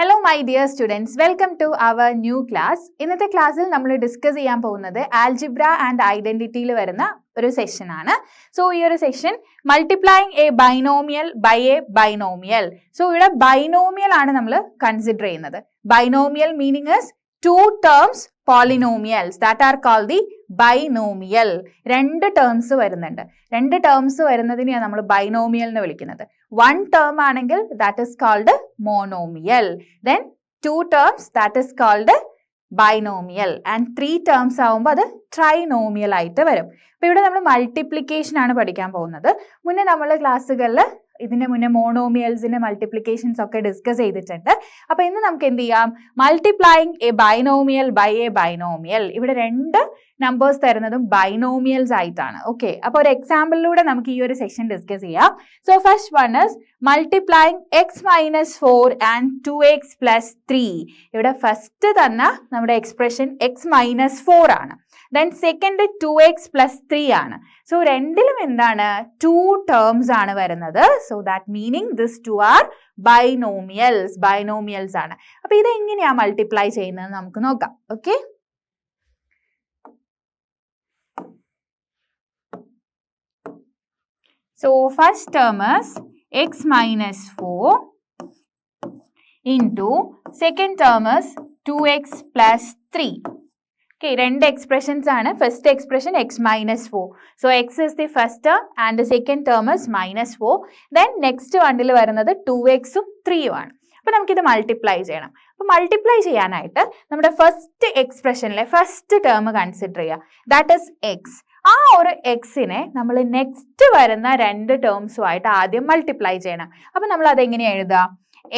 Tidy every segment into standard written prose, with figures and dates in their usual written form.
Hello my dear students, welcome to our new class. ഇന്നത്തെ ക്ലാസ്സിൽ നമ്മൾ ഡിസ്കസ് ചെയ്യാൻ പോകുന്നത് ആൽജിബ്ര ആൻഡ് ഐഡന്റിറ്റിയിൽ വരുന്ന ഒരു സെഷൻ ആണ്. സോ ഈ ഒരു session multiplying a binomial by a binomial. So ഇവിടെ ബൈനോമിയൽ ആണ് നമ്മൾ കൺസിഡർ ചെയ്യുന്നത്. Binomial meaning is two terms polynomials that are called the binomial. രണ്ട് ടേംസ് വരുന്നുണ്ട്. രണ്ട് ടേംസ് വരുന്നതിനെയാണ് നമ്മൾ ബൈനോമിയൽ എന്ന് വിളിക്കുന്നത്. One term ആണെങ്കിൽ that is called monomial. Then two terms that is called binomial. And three terms ആവുമ്പോൾ അത് ട്രൈനോമിയൽ ആയിട്ട് വരും. അപ്പോൾ ഇവിടെ നമ്മൾ മൾട്ടിപ്ലിക്കേഷൻ ആണ് പഠിക്കാൻ പോകുന്നത്. മുന്നേ നമ്മൾ ക്ലാസ്സുകളിൽ ഇതിന് മുന്നേ മോണോമിയൽസിന്റെ മൾട്ടിപ്ലിക്കേഷൻസ് ഒക്കെ ഡിസ്കസ് ചെയ്തിട്ടുണ്ട്. അപ്പോൾ ഇന്ന് നമുക്ക് എന്ത് ചെയ്യാം, multiplying a binomial by a binomial. ഇവിടെ രണ്ട് നമ്പേഴ്സ് തരുന്നതും ബൈനോമിയൽസ് ആയിട്ടാണ്. ഓക്കെ, അപ്പോൾ ഒരു എക്സാമ്പിളിലൂടെ നമുക്ക് ഈ ഒരു സെഷൻ ഡിസ്കസ് ചെയ്യാം. So first one is multiplying X minus 4 and 2x plus 3. ഇവിടെ ഫസ്റ്റ് തന്നെ നമ്മുടെ എക്സ്പ്രഷൻ എക്സ് മൈനസ് 4 ആണ്. ദെൻ സെക്കൻഡ് 2x പ്ലസ് 3 ആണ്. സോ രണ്ടിലും എന്താണ്, ടു ടേംസ് ആണ് വരുന്നത്. So that meaning this two are binomials ആണ്. അപ്പൊ ഇത് എങ്ങനെയാ മൾട്ടിപ്ലൈ ചെയ്യുന്നത് നമുക്ക് നോക്കാം. Okay, so first term is x minus 4 into second term is 2x plus 3. Okay, രണ്ട് എക്സ്പ്രഷൻസ് ആണ്. First expression X minus 4. So X is the first term and second term is minus 4. Then next വണ്ണിൽ വരുന്നത് 2xും 3യും ആണ്. അപ്പോൾ നമുക്കിത് multiply ചെയ്യണം. അപ്പോൾ multiply ചെയ്യാനായിട്ട് നമ്മുടെ ഫസ്റ്റ് എക്സ്പ്രഷനിലെ ഫസ്റ്റ് ടേം കൺസിഡർ ചെയ്യുക. That is X. ആ ഒരു എക്സിനെ നമ്മൾ നെക്സ്റ്റ് വരുന്ന രണ്ട് ടേംസുമായിട്ട് ആദ്യം മൾട്ടിപ്ലൈ ചെയ്യണം. അപ്പം നമ്മൾ അതെങ്ങനെയാണ് എഴുതുക,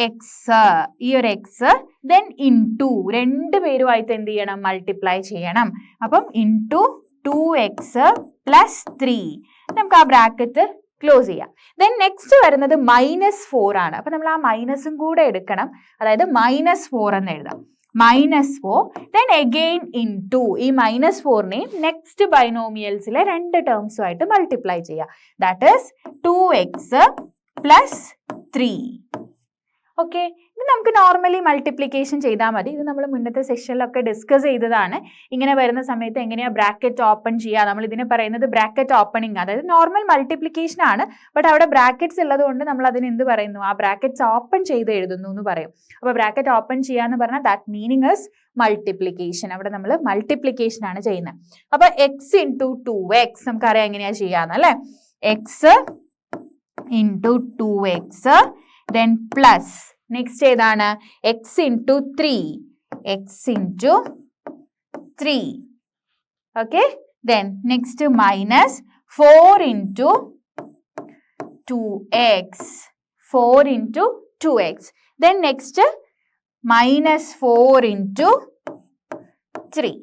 എക്സ്, ഈ ഒരു എക്സ്, ദെൻ ഇൻടു രണ്ട് പേരുമായിട്ട് എന്ത് ചെയ്യണം, മൾട്ടിപ്ലൈ ചെയ്യണം. അപ്പം ഇൻടു 2x പ്ലസ് 3. നമുക്ക് ആ ബ്രാക്കറ്റ് ക്ലോസ് ചെയ്യാം. ദെൻ നെക്സ്റ്റ് വരുന്നത് -4 ആണ്. അപ്പം നമ്മൾ ആ മൈനസും കൂടെ എടുക്കണം. അതായത് -4 എന്ന് എഴുതാം. -4, then again into ഈ -4നെയും നെക്സ്റ്റ് ബൈനോമിയൽസിലെ രണ്ട് ടേംസുമായിട്ട് മൾട്ടിപ്ലൈ ചെയ്യുക. That is 2x plus 3. Okay, ഇത് നമുക്ക് നോർമലി മൾട്ടിപ്ലിക്കേഷൻ ചെയ്താൽ മതി. ഇത് നമ്മൾ മുന്നത്തെ സെഷനിലൊക്കെ ഡിസ്കസ് ചെയ്തതാണ്. ഇങ്ങനെ വരുന്ന സമയത്ത് എങ്ങനെയാണ് ബ്രാക്കറ്റ് ഓപ്പൺ ചെയ്യുക, നമ്മൾ ഇതിനെ പറയുന്നത് ബ്രാക്കറ്റ് ഓപ്പണിംഗ്. അതായത് നോർമൽ മൾട്ടിപ്ലിക്കേഷൻ ആണ്, ബട്ട് അവിടെ ബ്രാക്കറ്റ്സ് ഉള്ളത് കൊണ്ട് നമ്മൾ അതിന് എന്ത് പറയുന്നു, ആ ബ്രാക്കറ്റ്സ് ഓപ്പൺ ചെയ്ത് എഴുതുന്നു എന്ന് പറയും. അപ്പോൾ ബ്രാക്കറ്റ് ഓപ്പൺ ചെയ്യാന്ന് പറഞ്ഞാൽ ദാറ്റ് മീനിങ് ഇസ് മൾട്ടിപ്ലിക്കേഷൻ. അവിടെ നമ്മൾ മൾട്ടിപ്ലിക്കേഷൻ ആണ് ചെയ്യുന്നത്. അപ്പോൾ എക്സ് ഇൻടു 2x നമുക്കറിയാം എങ്ങനെയാ ചെയ്യാന്നല്ലേ. X into 2x, then plus next ഏതാണ്, x into 3, x into 3. Okay, then next minus 4 into 2x, 4 into 2x. Then next -4 into 3,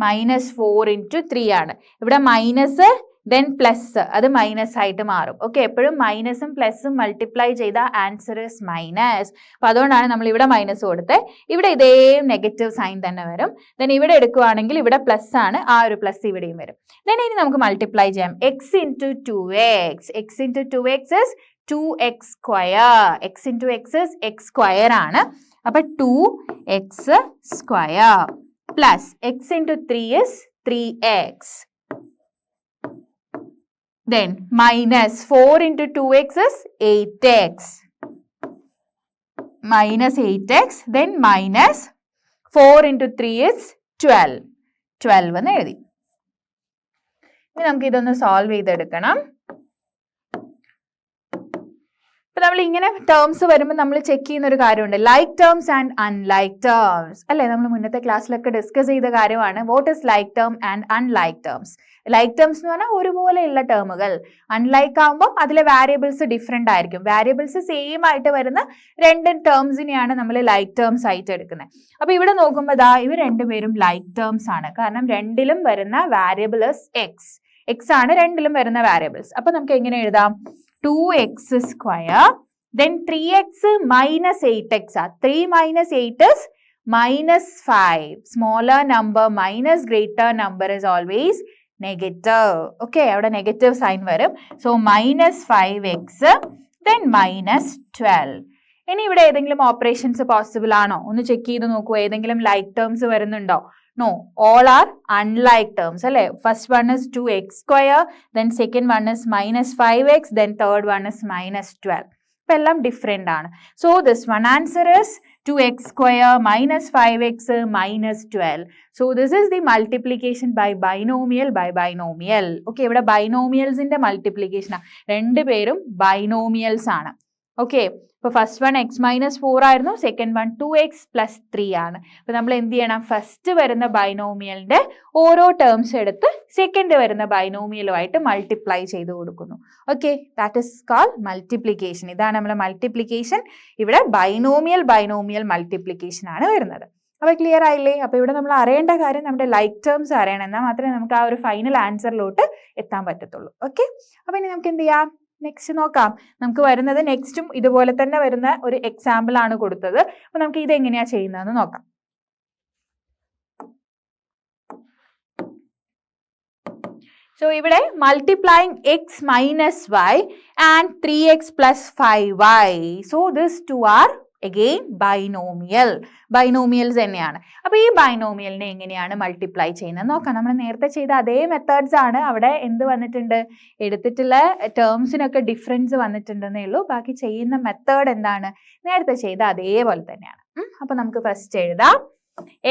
-4 into 3 ആണ്. ഇവിടെ മൈനസ് ദെൻ പ്ലസ്, അത് മൈനസ് ആയിട്ട് മാറും. ഓക്കെ, എപ്പോഴും മൈനസും പ്ലസും മൾട്ടിപ്ലൈ ചെയ്ത ആൻസർ ഇസ് മൈനസ്. അപ്പോൾ അതുകൊണ്ടാണ് നമ്മൾ ഇവിടെ മൈനസ് കൊടുത്തത്. ഇവിടെ ഇതേ നെഗറ്റീവ് സൈൻ തന്നെ വരും. ദെൻ ഇവിടെ എടുക്കുവാണെങ്കിൽ ഇവിടെ പ്ലസ് ആണ്, ആ ഒരു പ്ലസ് ഇവിടെയും വരും. ദെൻ ഇനി നമുക്ക് മൾട്ടിപ്ലൈ ചെയ്യാം. X into 2x, X into 2x is 2x square. X into X is x square ആണ്. അപ്പൊ 2x square plus X into 3 is 3x. Then minus 4 into 2x is 8x. Minus 8x. Then minus 4 into 3 is 12. 12 എന്ന് എഴുതി. ഇനി നമുക്ക് ഇതൊന്ന് solve ചെയ്തെടുക്കണം. ഇപ്പൊ നമ്മൾ ഇങ്ങനെ ടേംസ് വരുമ്പോൾ നമ്മൾ ചെക്ക് ചെയ്യുന്ന ഒരു കാര്യമുണ്ട്, like terms and unlike terms അല്ലെ. നമ്മൾ മുന്നത്തെ ക്ലാസ്സിലൊക്കെ ഡിസ്കസ് ചെയ്ത കാര്യമാണ്. What is like term and unlike terms. Like terms എന്ന് പറഞ്ഞാൽ ഒരുപോലെയുള്ള ടേമുകൾ. അൺലൈക്ക് ആകുമ്പോൾ അതിലെ വാരിയബിൾസ് ഡിഫറെന്റ് ആയിരിക്കും. വാരിയബിൾസ് സെയിം ആയിട്ട് വരുന്ന രണ്ട് ടേംസിനെയാണ് നമ്മൾ ലൈക്ക് ടേംസ് ആയിട്ട് എടുക്കുന്നത്. അപ്പൊ ഇവിടെ നോക്കുമ്പോൾ ദാ ഇവർ രണ്ടുപേരും ലൈക്ക് ടേംസ് ആണ്. കാരണം രണ്ടിലും വരുന്ന വാരിയബിൾ ഇസ് എക്സ്. എക്സ് ആണ് രണ്ടിലും വരുന്ന വാരിയബിൾസ്. അപ്പൊ നമുക്ക് എങ്ങനെ എഴുതാം, 2x square, then 3x minus 8x. 3 minus 8 is -5. Smaller number minus greater number is always negative. Okay, അവിടെ നെഗറ്റീവ് സൈൻ വരും. So -5x, then -12. ഇനി ഇവിടെ ഏതെങ്കിലും ഓപ്പറേഷൻസ് പോസിബിൾ ആണോ ഒന്ന് ചെക്ക് ചെയ്ത് നോക്കൂ. ഏതെങ്കിലും ലൈക്ക് ടേംസ് വരുന്നുണ്ടോ? No, all are unlike terms. First one is 2x square, then second one is minus 5x, then third one is minus 12. എല്ലാം ഡിഫറെൻ്റ് ആണ്. So this one answer is 2x square minus 5x minus 12. So this is the multiplication by binomial by binomial. Okay, ഇവിടെ ബൈനോമിയൽസിന്റെ multiplication ആണ്. രണ്ടുപേരും ബൈനോമിയൽസ് ആണ്. Okay, ഇപ്പോൾ first one X minus 4 ആയിരുന്നു, second one 2x plus 3 ആണ്. അപ്പോൾ നമ്മൾ എന്ത് ചെയ്യണം? ഫസ്റ്റ് വരുന്ന ബൈനോമിയലിന്റെ ഓരോ ടേംസ് എടുത്ത് സെക്കൻഡ് വരുന്ന ബൈനോമിയലുമായിട്ട് മൾട്ടിപ്ലൈ ചെയ്ത് കൊടുക്കുന്നു. Okay, that is called multiplication. ഇതാണ് നമ്മുടെ മൾട്ടിപ്ലിക്കേഷൻ. ഇവിടെ ബൈനോമിയൽ മൾട്ടിപ്ലിക്കേഷൻ ആണ് വരുന്നത്. അപ്പോൾ ക്ലിയർ ആയില്ലേ? അപ്പോൾ ഇവിടെ നമ്മൾ അറിയേണ്ട കാര്യം നമ്മുടെ ലൈക്ക് ടേംസ് അറിയണം, എന്നാൽ മാത്രമേ നമുക്ക് ആ ഒരു ഫൈനൽ ആൻസറിലോട്ട് എത്താൻ പറ്റത്തുള്ളൂ. ഓക്കെ, അപ്പോൾ ഇനി നമുക്ക് എന്ത് ചെയ്യാം? നെക്സ്റ്റ് നോക്കാം. നമുക്ക് വരുന്നത് നെക്സ്റ്റും ഇതുപോലെ തന്നെ വരുന്ന ഒരു എക്സാമ്പിൾ ആണ് കൊടുത്തത്. അപ്പൊ നമുക്ക് ഇത് എങ്ങനെയാ ചെയ്യുന്നതെന്ന് നോക്കാം. സോ ഇവിടെ multiplying x minus y and 3x plus 5y. So this two are again binomials തന്നെയാണ്. അപ്പൊ ഈ ബൈനോമിയലിനെ എങ്ങനെയാണ് മൾട്ടിപ്ലൈ ചെയ്യുന്നത് നോക്കാം. നമ്മൾ നേരത്തെ ചെയ്ത അതേ മെത്തേഡ്സ് ആണ്. അവിടെ എന്ത് വന്നിട്ടുണ്ട്? എടുത്തിട്ടുള്ള ടേംസിനൊക്കെ ഡിഫറൻസ് വന്നിട്ടുണ്ടെന്നേ ഉള്ളൂ. ബാക്കി ചെയ്യുന്ന മെത്തേഡ് എന്താണ്? നേരത്തെ ചെയ്ത അതേപോലെ തന്നെയാണ്. അപ്പൊ നമുക്ക് ഫസ്റ്റ് എഴുതാം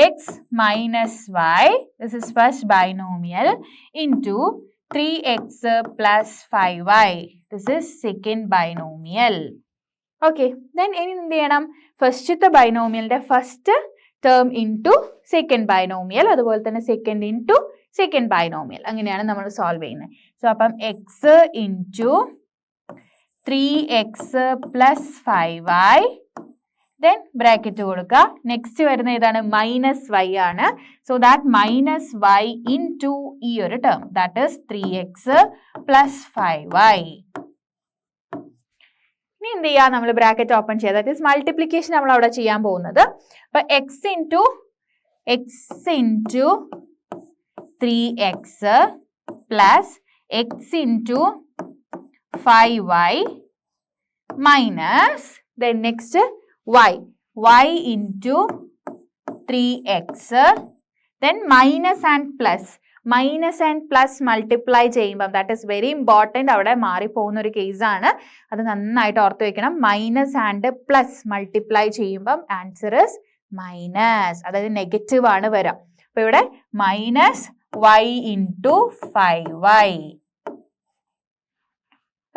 x minus y, this is first binomial, into 3x plus 5y, this is second binomial. Okay, then ഇനി എന്ത് ചെയ്യണം? ഫസ്റ്റത്തെ ബൈനോമിയലിന്റെ first term into second binomial, അതുപോലെ തന്നെ സെക്കൻഡ് ഇൻറ്റു സെക്കൻഡ് ബൈനോമിയൽ. അങ്ങനെയാണ് നമ്മൾ സോൾവ് ചെയ്യുന്നത്. സോ അപ്പം x into 3x plus 5y, then bracket കൊടുക്കുക. നെക്സ്റ്റ് വരുന്ന ഏതാണ്? മൈനസ് വൈ ആണ്. So that minus y into ഈ ഒരു term, that is 3x plus 5y. ഇനി എന്ത് ചെയ്യാം? നമ്മൾ ബ്രാക്കറ്റ് ഓപ്പൺ ചെയ്യുക. ദാറ്റ് ഈസ് മൾട്ടിപ്ലിക്കേഷൻ നമ്മൾ അവിടെ ചെയ്യാൻ പോകുന്നത്. അപ്പൊ X into 3x plus X into 5y minus then next y into 3x, then minus and plus multiply ചെയ്യുമ്പോൾ ദാറ്റ് ഇസ് വെരി ഇമ്പോർട്ടൻറ്റ്. അവിടെ മാറിപ്പോകുന്ന ഒരു കേസാണ്, അത് നന്നായിട്ട് ഓർത്ത് വെക്കണം. മൈനസ് ആൻഡ് പ്ലസ് മൾട്ടിപ്ലൈ ചെയ്യുമ്പം ആൻസർ ഇസ് മൈനസ്, അതായത് നെഗറ്റീവ് ആണ് വരാം. അപ്പൊ ഇവിടെ minus y into 5y.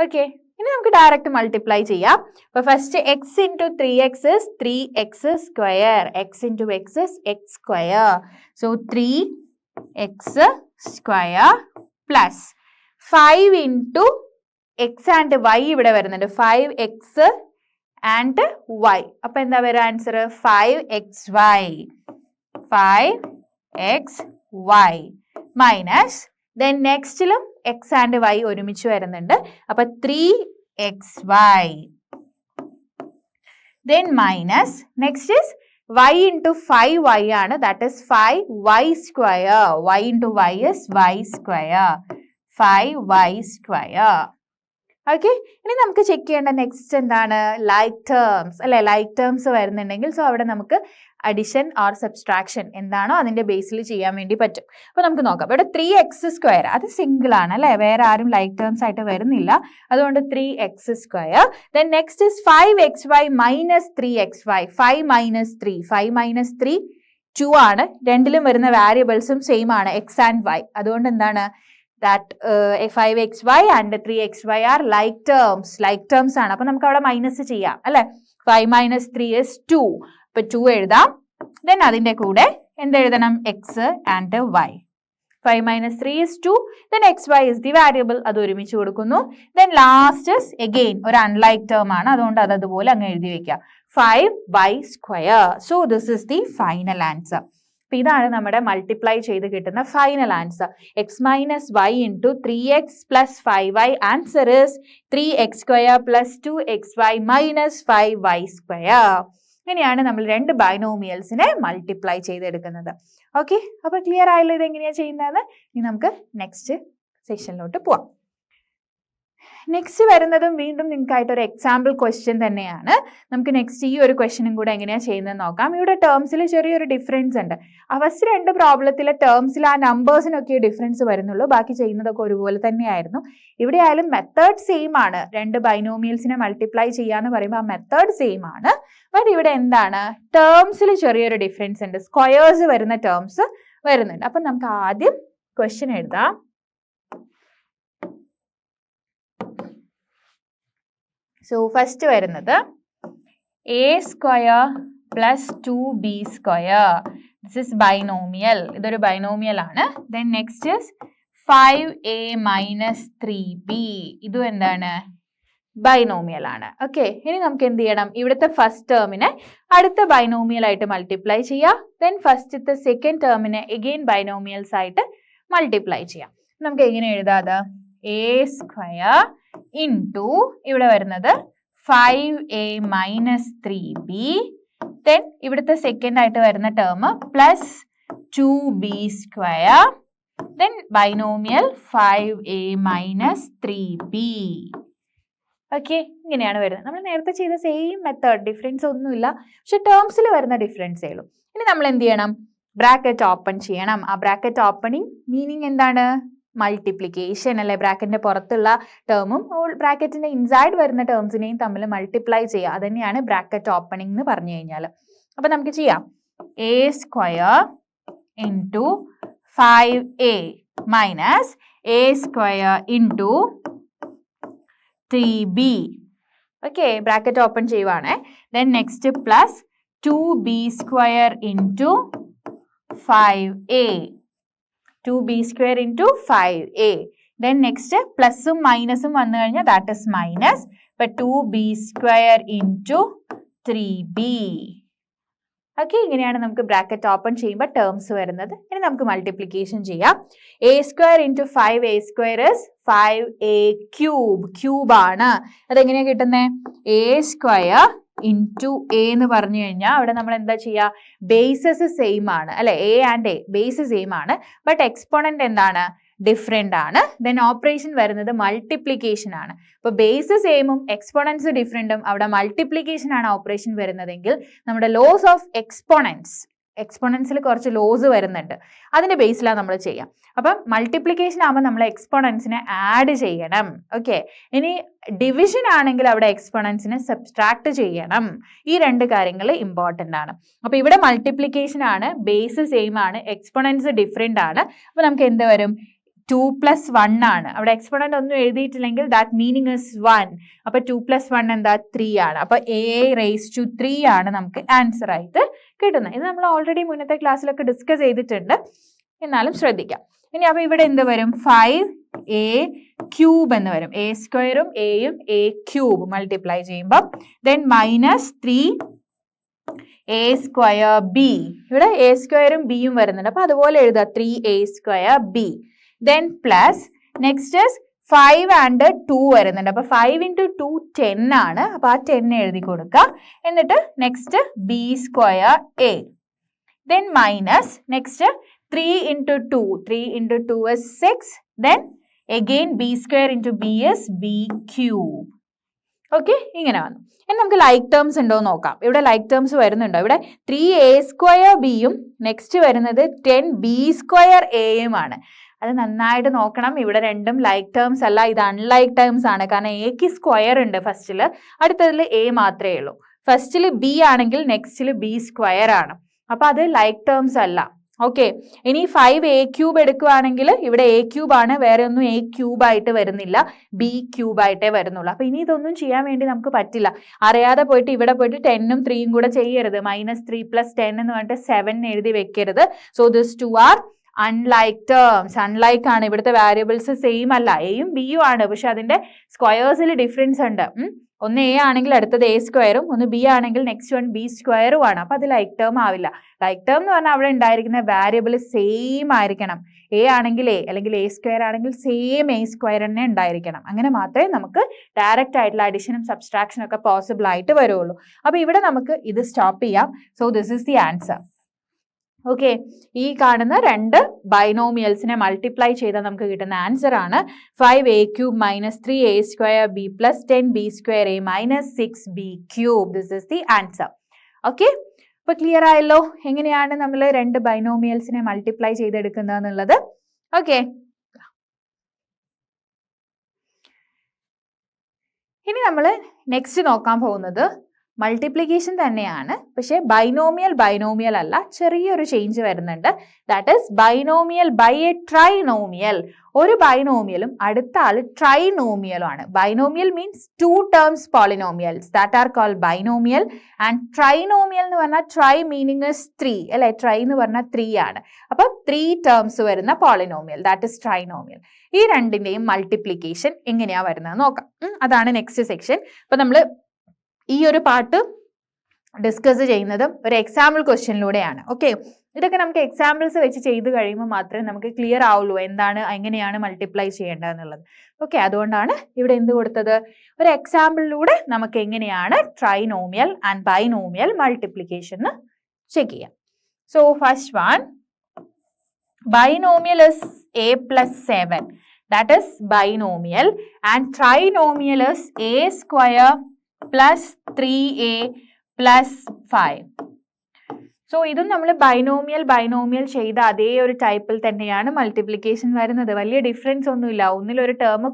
Okay, ഇനി നമുക്ക് ഡയറക്റ്റ് മൾട്ടിപ്ലൈ ചെയ്യാം. അപ്പൊ first x into 3x is 3x square, x into x is x square. So 3x square plus 5 into x and y ഇവിടെ വരുന്നുണ്ട്, 5x ആൻഡ് വൈ. അപ്പൊ എന്താ വരിക answer? 5xy minus then നെക്സ്റ്റിലും എക്സ് ആൻഡ് വൈ ഒരുമിച്ച് വരുന്നുണ്ട്. അപ്പൊ 3xy, then minus next is y into 5y ആണ്, that is 5y square. y into y is y square, 5y square. Okay, ഇനി നമുക്ക് ചെക്ക് ചെയ്യേണ്ട നെക്സ്റ്റ് എന്താണ്? ലൈക്ക് ടേംസ് അല്ലെ? ലൈക്ക് ടേംസ് വരുന്നുണ്ടെങ്കിൽ സോ അവിടെ നമുക്ക് അഡിഷൻ ഓർ സബ്സ്ട്രാക്ഷൻ എന്താണോ അതിന്റെ ബേസിൽ ചെയ്യാൻ വേണ്ടി പറ്റും. അപ്പൊ നമുക്ക് നോക്കാം. ഇവിടെ 3x സ്ക്വയർ അത് സിംഗിൾ ആണ് അല്ലെ, വേറെ ആരും ലൈക്ക് ടേംസ് ആയിട്ട് വരുന്നില്ല, അതുകൊണ്ട് 3x square. Then next is 5xy minus 3xy, 5 minus 3 2 ആണ്. രണ്ടിലും വരുന്ന വാരിയബിൾസും സെയിം ആണ്, എക്സ് ആൻഡ് വൈ. അതുകൊണ്ട് എന്താണ്? that 5xy and 3xy are like terms ആണ്. അപ്പൊ നമുക്ക് അവിടെ മൈനസ് ചെയ്യാം അല്ലെ. 5 minus 3 is 2. അപ്പൊ 2 എഴുതാം. ദെൻ അതിന്റെ കൂടെ എന്തെഴുതണം? X and y. 5 minus 3 is 2. Then xy is the variable. അത് ഒരുമിച്ച് കൊടുക്കുന്നു. Then last is again ഒരു unlike term ആണ്, അതുകൊണ്ട് അത് അതുപോലെ അങ്ങ് എഴുതി വെക്കാം. 5y square. So this is the final answer. അപ്പൊ ഇതാണ് നമ്മുടെ മൾട്ടിപ്ലൈ ചെയ്ത് കിട്ടുന്ന final answer. X minus y into 3x plus 5y. Answer is 3x square plus 2xy minus 5y square. ഇങ്ങനെയാണ് നമ്മൾ രണ്ട് ബൈനോമിയൽസിനെ മൾട്ടിപ്ലൈ ചെയ്തെടുക്കുന്നത്. ഓക്കെ, അപ്പൊ ക്ലിയർ ആയല്ലോ ഇത് എങ്ങനെയാ ചെയ്യുന്നതെന്ന്. ഇനി നമുക്ക് നെക്സ്റ്റ് സെഷനിലോട്ട് പോവാം. നെക്സ്റ്റ് വരുന്നതും വീണ്ടും നിങ്ങൾക്കായിട്ട് ഒരു എക്സാമ്പിൾ ക്വസ്റ്റ്യൻ തന്നെയാണ്. നമുക്ക് നെക്സ്റ്റ് ഈ ഒരു ക്വസ്റ്റ്യനും കൂടെ എങ്ങനെയാണ് ചെയ്യുന്നത് നോക്കാം. ഇവിടെ ടേംസിൽ ചെറിയൊരു ഡിഫറൻസ് ഉണ്ട്. ഫസ്റ്റ് 2 പ്രോബ്ലത്തിലെ ടേംസിൽ ആ നമ്പേഴ്സിനൊക്കെ ഡിഫറൻസ് വരുന്നുള്ളൂ, ബാക്കി ചെയ്യുന്നതൊക്കെ ഒരുപോലെ തന്നെയായിരുന്നു. ഇവിടെ ആയാലും മെത്തേഡ് സെയിം ആണ്. 2 ബൈനോമിയൽസിനെ മൾട്ടിപ്ലൈ ചെയ്യാന്ന് പറയുമ്പോൾ ആ മെത്തേഡ് സെയിം ആണ്. ബട്ട് ഇവിടെ എന്താണ്, ടേംസിൽ ചെറിയൊരു ഡിഫറൻസ് ഉണ്ട്. സ്ക്വയേഴ്സ് വരുന്ന ടേംസ് വരുന്നുണ്ട്. അപ്പം നമുക്ക് ആദ്യം ക്വസ്റ്റ്യൻ എഴുതാം. സോ ഫസ്റ്റ് വരുന്നത് a square plus 2b square. This is binomial. ഇതൊരു ബൈനോമിയൽ ആണ്. Then next is 5a minus 3b. ഇതും എന്താണ്, ബൈനോമിയൽ ആണ്. ഓക്കെ, ഇനി നമുക്ക് എന്ത് ചെയ്യണം, ഇവിടുത്തെ ഫസ്റ്റ് ടേമിനെ അടുത്ത ബൈനോമിയൽ ആയിട്ട് മൾട്ടിപ്ലൈ ചെയ്യാം. ദെൻ ഫസ്റ്റത്തെ സെക്കൻഡ് ടേമിനെ എഗെയിൻ ബൈനോമിയൽസ് ആയിട്ട് മൾട്ടിപ്ലൈ ചെയ്യാം. നമുക്ക് എങ്ങനെ എഴുതാം അത്, a സ്ക്വയർ ഇൻറ്റു ഇവിടെ വരുന്നത് 5a മൈനസ് 3b. ദെൻ ഇവിടുത്തെ സെക്കൻഡ് ആയിട്ട് വരുന്ന term plus 2b square. Then binomial 5a minus 3b. Okay, ഇങ്ങനെയാണ് വരുന്നത്. നമ്മൾ നേരത്തെ ചെയ്ത സെയിം മെത്തേഡ്, ഡിഫറൻസ് ഒന്നുമില്ല, പക്ഷെ ടേംസിൽ വരുന്ന ഡിഫറൻസേ ഉള്ളൂ. ഇനി നമ്മൾ എന്ത് ചെയ്യണം, ബ്രാക്കറ്റ് ഓപ്പൺ ചെയ്യണം. ആ ബ്രാക്കറ്റ് ഓപ്പണിംഗ് മീനിങ് എന്താണ്, മൾട്ടിപ്ലിക്കേഷൻ അല്ലെ. ബ്രാക്കറ്റിന്റെ പുറത്തുള്ള ടേമും ബ്രാക്കറ്റിന്റെ ഇൻസൈഡ് വരുന്ന ടേംസിനെയും തമ്മിൽ മൾട്ടിപ്ലൈ ചെയ്യുക. അത് തന്നെയാണ് ബ്രാക്കറ്റ് ഓപ്പണിംഗ് എന്ന് പറഞ്ഞു കഴിഞ്ഞാൽ. അപ്പൊ നമുക്ക് ചെയ്യാം, a square into 5a minus a square into 3b. Okay, bracket open ചെയ്യുവാണ്. Then next plus 2b square into 5a. 2b square into 5a. Then next പ്ലസും മൈനസും വന്നു കഴിഞ്ഞാൽ ദാറ്റ് ഇസ് മൈനസ്. ഇപ്പൊ 2b square into 3b. Okay, ഇങ്ങനെയാണ് നമുക്ക് bracket open ചെയ്യുമ്പോൾ terms വരുന്നത്. ഇനി നമുക്ക് മൾട്ടിപ്ലിക്കേഷൻ ചെയ്യാം. a square into 5a square is 5a cube. Cube ആണ്. അതെങ്ങനെയാണ് കിട്ടുന്നത്, a സ്ക്വയർ ഇൻറ്റു എ എന്ന് പറഞ്ഞു കഴിഞ്ഞാൽ അവിടെ നമ്മൾ എന്താ ചെയ്യുക, ബേസസ് സെയിം ആണ് അല്ലെ. A and A base same ആണ്, ബട്ട് എക്സ്പോണന്റ് എന്താണ്, ഡിഫറെന്റ് ആണ്. ദെൻ ഓപ്പറേഷൻ വരുന്നത് മൾട്ടിപ്ലിക്കേഷൻ ആണ്. അപ്പോൾ ബേസ് സെയിമും എക്സ്പോണൻസ് ഡിഫറെന്റും അവിടെ മൾട്ടിപ്ലിക്കേഷൻ ആണ് ഓപ്പറേഷൻ വരുന്നതെങ്കിൽ നമ്മുടെ ലോസ് ഓഫ് എക്സ്പോണൻസിൽ കുറച്ച് ലോസ് വരുന്നുണ്ട്, അതിന്റെ ബേസിലാണ് നമ്മൾ ചെയ്യാം. അപ്പം മൾട്ടിപ്ലിക്കേഷൻ ആകുമ്പോൾ നമ്മൾ എക്സ്പോണൻസിനെ ആഡ് ചെയ്യണം. ഓക്കെ, ഇനി ഡിവിഷൻ ആണെങ്കിൽ അവിടെ എക്സ്പോണൻസിനെ സബ്സ്ട്രാക്ട് ചെയ്യണം. ഈ 2 കാര്യങ്ങൾ ഇമ്പോർട്ടൻ്റ് ആണ്. അപ്പൊ ഇവിടെ മൾട്ടിപ്ലിക്കേഷൻ ആണ്, ബേസ് സെയിം ആണ്, എക്സ്പോണൻസ് ഡിഫറെന്റ് ആണ്. അപ്പൊ നമുക്ക് എന്ത് വരും, 2 + 1 ആണ്. അവിടെ എക്സ്പോണന്റ് ഒന്നും എഴുതിയിട്ടില്ലെങ്കിൽ ദാറ്റ് മീനിങ് ഇസ് 1. അപ്പൊ 2 + 1 എന്താ, 3 ആണ്. അപ്പൊ a⁻3 ആണ് നമുക്ക് ആൻസർ ആയിട്ട് കിട്ടുന്നത്. ഇത് നമ്മൾ ഓൾറെഡി മുന്നത്തെ ക്ലാസ്സിലൊക്കെ ഡിസ്കസ് ചെയ്തിട്ടുണ്ട്, എന്നാലും ശ്രദ്ധിക്കാം. ഇനി അപ്പൊ ഇവിടെ എന്ത് വരും, 5a ക്യൂബ് എന്ന് വരും. a സ്ക്വയറും എയും a ക്യൂബ് മൾട്ടിപ്ലൈ ചെയ്യുമ്പോൾ then minus 3a square b. ഇവിടെ a സ്ക്വയറും ബിയും വരുന്നുണ്ട്, അപ്പൊ അതുപോലെ എഴുതുക, 3a square b. Then plus next is 5 and 2 വരുന്നുണ്ട്. അപ്പൊ 5 × 2 10 ആണ്. അപ്പൊ ആ 10 എഴുതി കൊടുക്കുക. എന്നിട്ട് next b square a. Then minus next 3 × 2. 3 × 2 is 6. Then again b square into b is b cube. Okay, ഇങ്ങനെ വന്നു. ഇനി നമുക്ക് ലൈക്ക് ടേംസ് ഉണ്ടോ എന്ന് നോക്കാം. ഇവിടെ ലൈക്ക് ടേംസ് വരുന്നുണ്ടോ, ഇവിടെ 3a സ്ക്വയർ ബിയും നെക്സ്റ്റ് വരുന്നത് 10b സ്ക്വയർ എയും ആണ്. അത് നന്നായിട്ട് നോക്കണം. ഇവിടെ രണ്ടും ലൈക്ക് ടേംസ് അല്ല, ഇത് അൺലൈക്ക് ടേംസ് ആണ്. കാരണം എക്ക് സ്ക്വയർ ഉണ്ട് ഫസ്റ്റിൽ, അടുത്തതിൽ എ മാത്രമേ ഉള്ളൂ. ഫസ്റ്റിൽ ബി ആണെങ്കിൽ നെക്സ്റ്റിൽ ബി സ്ക്വയർ ആണ്. അപ്പൊ അത് ലൈക്ക് ടേംസ് അല്ല. ഓക്കെ, ഇനി 5a ക്യൂബ് എടുക്കുകയാണെങ്കിൽ ഇവിടെ a ക്യൂബ് ആണ്, വേറെ ഒന്നും a ക്യൂബ് ആയിട്ട് വരുന്നില്ല, b ക്യൂബ് ആയിട്ടേ വരുന്നുള്ളൂ. അപ്പൊ ഇനി ഇതൊന്നും ചെയ്യാൻ വേണ്ടി നമുക്ക് പറ്റില്ല. അറിയാതെ പോയിട്ട് ഇവിടെ പോയിട്ട് 10ഉം 3ഉം കൂടെ ചെയ്യരുത്. -3 + 10 എന്ന് പറഞ്ഞിട്ട് 7 എഴുതി വെക്കരുത്. So this 2 are unlike terms. Unlike ആണ്. ഇവിടുത്തെ വാരിയബിൾസ് സെയിം അല്ല, എയും ബിയും ആണ്, പക്ഷെ അതിന്റെ സ്ക്വയേഴ്സിൽ ഡിഫറൻസ് ഉണ്ട്. ഒന്ന് എ ആണെങ്കിൽ അടുത്തത് a സ്ക്വയറും, ഒന്ന് ബി ആണെങ്കിൽ നെക്സ്റ്റ് വൺ b സ്ക്വയറും ആണ്. അപ്പൊ അത് ലൈക്ക് ടേം ആവില്ല. ലൈക്ക് ടേം എന്ന് പറഞ്ഞാൽ അവിടെ ഉണ്ടായിരിക്കുന്ന വാരിയബിൾ സെയിം ആയിരിക്കണം. എ ആണെങ്കിൽ എ, അല്ലെങ്കിൽ a സ്ക്വയർ ആണെങ്കിൽ സെയിം a സ്ക്വയർ തന്നെ ഉണ്ടായിരിക്കണം. അങ്ങനെ മാത്രമേ നമുക്ക് ഡയറക്റ്റ് ആയിട്ടുള്ള അഡിഷനും സബ്സ്ട്രാക്ഷനും ഒക്കെ പോസിബിൾ ആയിട്ട് വരുള്ളൂ. അപ്പൊ ഇവിടെ നമുക്ക് ഇത് സ്റ്റോപ്പ് ചെയ്യാം. So this is the answer. Okay, ഈ കാണുന്ന രണ്ട് ബൈനോമിയൽസിനെ മൾട്ടിപ്ലൈ ചെയ്താൽ നമുക്ക് കിട്ടുന്ന ആൻസർ ആണ് 5a³ - 3a² plus 10b²a - 6b³. This is the answer. Okay, അപ്പൊ ക്ലിയർ ആയല്ലോ എങ്ങനെയാണ് നമ്മൾ രണ്ട് ബൈനോമിയൽസിനെ മൾട്ടിപ്ലൈ ചെയ്തെടുക്കുന്നത് എന്നുള്ളത്. ഓക്കെ, ഇനി നമ്മൾ നെക്സ്റ്റ് നോക്കാൻ പോകുന്നത് മൾട്ടിപ്ലിക്കേഷൻ തന്നെയാണ്, പക്ഷെ ബൈനോമിയൽ അല്ല, ചെറിയൊരു ചേഞ്ച് വരുന്നുണ്ട്. That is binomial by a trinomial. ഒരു ബൈനോമിയലും അടുത്ത ആള് ട്രൈനോമിയലും ആണ്. Binomial means 2 terms polynomials that are called binomial. And trinomial എന്ന് പറഞ്ഞാൽ ട്രൈ മീനിങ് ഇസ് 3 അല്ലെ, ട്രൈ എന്ന് പറഞ്ഞാൽ 3 ആണ്. അപ്പൊ 3 terms വരുന്ന പോളിനോമിയൽ ദാറ്റ് ഇസ് ട്രൈനോമിയൽ. ഈ രണ്ടിന്റെയും മൾട്ടിപ്ലിക്കേഷൻ എങ്ങനെയാ വരുന്നത് നോക്കാം. അതാണ് നെക്സ്റ്റ് സെക്ഷൻ. അപ്പൊ നമ്മൾ ഈ ഒരു പാർട്ട് ഡിസ്കസ് ചെയ്യുന്നതും ഒരു എക്സാമ്പിൾ ക്വസ്റ്റ്യനിലൂടെയാണ്. ഓക്കെ, ഇതൊക്കെ നമുക്ക് എക്സാമ്പിൾസ് വെച്ച് ചെയ്ത് കഴിയുമ്പോൾ മാത്രമേ നമുക്ക് ക്ലിയർ ആവുള്ളൂ എന്താണ് എങ്ങനെയാണ് മൾട്ടിപ്ലൈ ചെയ്യേണ്ടതെന്നുള്ളത്. ഓക്കെ, അതുകൊണ്ടാണ് ഇവിടെ എന്ത് കൊടുത്തത്, ഒരു എക്സാമ്പിളിലൂടെ നമുക്ക് എങ്ങനെയാണ് trinomial and binomial multiplication check ചെയ്യാം. So first one, binomial is a plus 7, that is binomial, and trinomial is a square plus 3a plus 5. So ഇതും നമ്മൾ ബൈനോമിയൽ ചെയ്ത അതേ ഒരു ടൈപ്പിൽ തന്നെയാണ് മൾട്ടിപ്ലിക്കേഷൻ വരുന്നത്. വലിയ ഡിഫറൻസ് ഒന്നുമില്ല, ഒന്നിലൊരു ടേം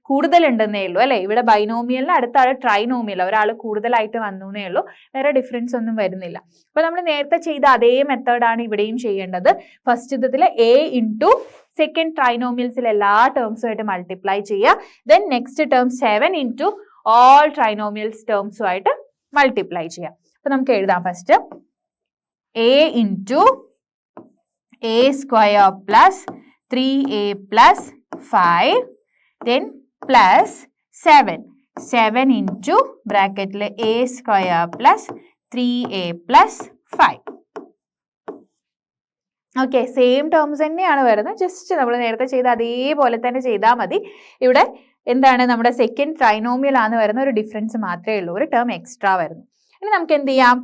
കൂടുതലുണ്ടെന്നേ ഉള്ളൂ അല്ലെ. ഇവിടെ ബൈനോമിയലിന് അടുത്ത ആൾ ട്രൈനോമിയൽ, ഒരാൾ കൂടുതലായിട്ട് വന്നേ ഉള്ളൂ, വേറെ ഡിഫറൻസ് ഒന്നും വരുന്നില്ല. അപ്പൊ നമ്മൾ നേരത്തെ ചെയ്ത അതേ മെത്തേഡാണ് ഇവിടെയും ചെയ്യേണ്ടത്. ഫസ്റ്റ് ഇതിൽ a ഇൻറ്റു സെക്കൻഡ് ട്രൈനോമിയൽസിൽ എല്ലാ ടേംസുമായിട്ട് മൾട്ടിപ്ലൈ ചെയ്യുക. Then next term 7 into all trinomials ടേംസുമായിട്ട് മൾട്ടിപ്ലൈ ചെയ്യാം. അപ്പൊ നമുക്ക് എഴുതാം first a into a square plus 3a plus 5 then plus 7 into bracket a square plus 3a plus 5. Okay, same terms തന്നെയാണ് വരുന്നത്, ജസ്റ്റ് നമ്മൾ നേരത്തെ ചെയ്ത അതേപോലെ തന്നെ ചെയ്താൽ മതി. ഇവിടെ എന്താണ് നമ്മുടെ സെക്കൻഡ് ട്രൈനോമിയൽ ആണ് വരുന്ന ഒരു ഡിഫറൻസ് മാത്രമേ ഉള്ളൂ, ഒരു ടേം എക്സ്ട്രാ വരുന്നു. ഇനി നമുക്ക് എന്ത് ചെയ്യാം,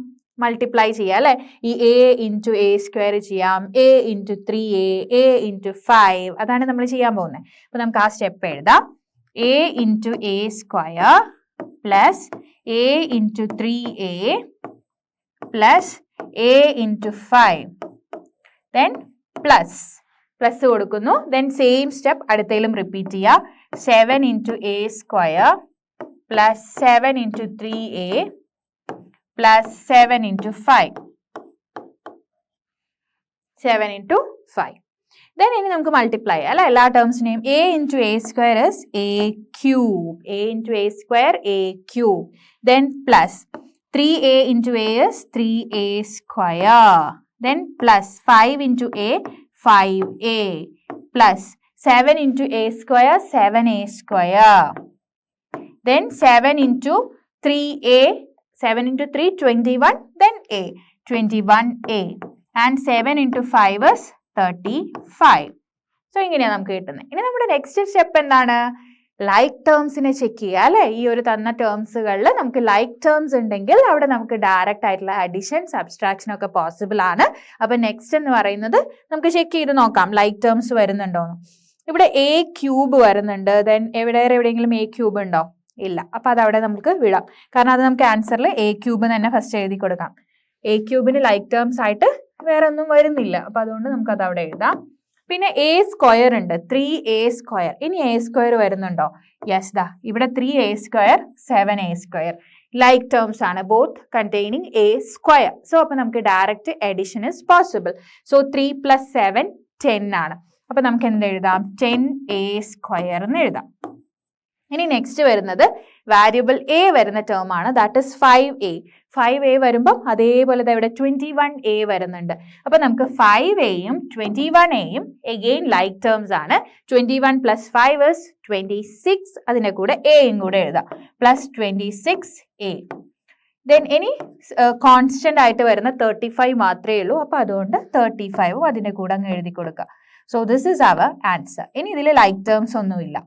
മൾട്ടിപ്ലൈ ചെയ്യാം അല്ലെ. ഈ a ഇൻറ്റു a സ്ക്വയർ ചെയ്യാം, a into 3a, a into 5, അതാണ് നമ്മൾ ചെയ്യാൻ പോകുന്നത്. അപ്പൊ നമുക്ക് ആ സ്റ്റെപ്പ് എഴുതാം. a into a square plus a into 3a plus a into 5 then plus കൊടുക്കുന്നു. ദെൻ സെയിം സ്റ്റെപ്പ് അടുത്തതിലും റിപ്പീറ്റ് ചെയ്യുക. 7 into a square plus 7 into 3a plus 7 into 5. 7 into 5. Then ഇനി നമുക്ക് മൾട്ടിപ്ലൈ അല്ല എല്ലാ ടേംസിനെയും. a into a square is a cube. a into a square a cube. Then plus 3a into a is 3a square. Then plus 5 into a 5a plus 7 into a square 7a square. Then 7 into 3a 7 into 3 21, then a 21a and 7 into 5 is 35. So ഇങ്ങനെയാണ് നമുക്ക് കിട്ടുന്നത്. ഇനി നമ്മുടെ next step എന്താണ്, like ടേംസിനെ check ചെയ്യുക അല്ലെ. ഈ ഒരു തന്ന ടേംസുകളിൽ നമുക്ക് ലൈക്ക് ടേംസ് ഉണ്ടെങ്കിൽ അവിടെ നമുക്ക് ഡയറക്റ്റ് ആയിട്ടുള്ള അഡിഷൻ സബ്സ്ട്രാക്ഷൻ ഒക്കെ പോസിബിൾ ആണ്. അപ്പൊ നെക്സ്റ്റ് എന്ന് പറയുന്നത് നമുക്ക് ചെക്ക് ചെയ്ത് നോക്കാം ലൈക്ക് ടേംസ് വരുന്നുണ്ടോന്ന്. ഇവിടെ a ക്യൂബ് വരുന്നുണ്ട്, ദെൻ എവിടെയെങ്കിലും a ക്യൂബ് ഉണ്ടോ, ഇല്ല. അപ്പൊ അതവിടെ നമുക്ക് വിടാം, കാരണം അത് നമുക്ക് ആൻസറിൽ a ക്യൂബ് തന്നെ ഫസ്റ്റ് എഴുതി കൊടുക്കാം. a ക്യൂബിന് ലൈക്ക് ടേംസ് ആയിട്ട് വേറെ ഒന്നും വരുന്നില്ല, അപ്പൊ അതുകൊണ്ട് നമുക്ക് അത് അവിടെ എഴുതാം. പിന്നെ a സ്ക്വയർ ഉണ്ട്, 3a സ്ക്വയർ. ഇനി a സ്ക്വയർ വരുന്നുണ്ടോ, യെസ്, ദാ ഇവിടെ 3a square 7a square like terms ആണ്, both containing a square. So അപ്പൊ നമുക്ക് direct addition is possible. So 3 + 7 10 ആണ്. അപ്പൊ നമുക്ക് എന്ത് എഴുതാം, 10a സ്ക്വയർ എന്ന് എഴുതാം. ഇനി നെക്സ്റ്റ് വരുന്നത് വാരിയബിൾ a വരുന്ന ടേം ആണ്, ദാറ്റ് ഇസ് 5a. 5a വരുമ്പം അതേപോലെ ഇവിടെ 21a വരുന്നുണ്ട്. അപ്പൊ നമുക്ക് 5aയും 21aയും അഗെയിൻ ലൈക്ക് ടേംസ് ആണ്. 21 + 5 is 26, അതിന്റെ കൂടെ aയും കൂടെ എഴുതാം, പ്ലസ് 26a. ദെൻ ഇനി കോൺസ്റ്റന്റ് ആയിട്ട് വരുന്ന 35 മാത്രമേ ഉള്ളൂ, അപ്പൊ അതുകൊണ്ട് 35ഉം അതിന്റെ കൂടെ അങ്ങ് എഴുതി കൊടുക്കുക. So this is our answer. ഇനി ഇതിൽ ലൈക്ക് ടേംസ് ഒന്നുമില്ല.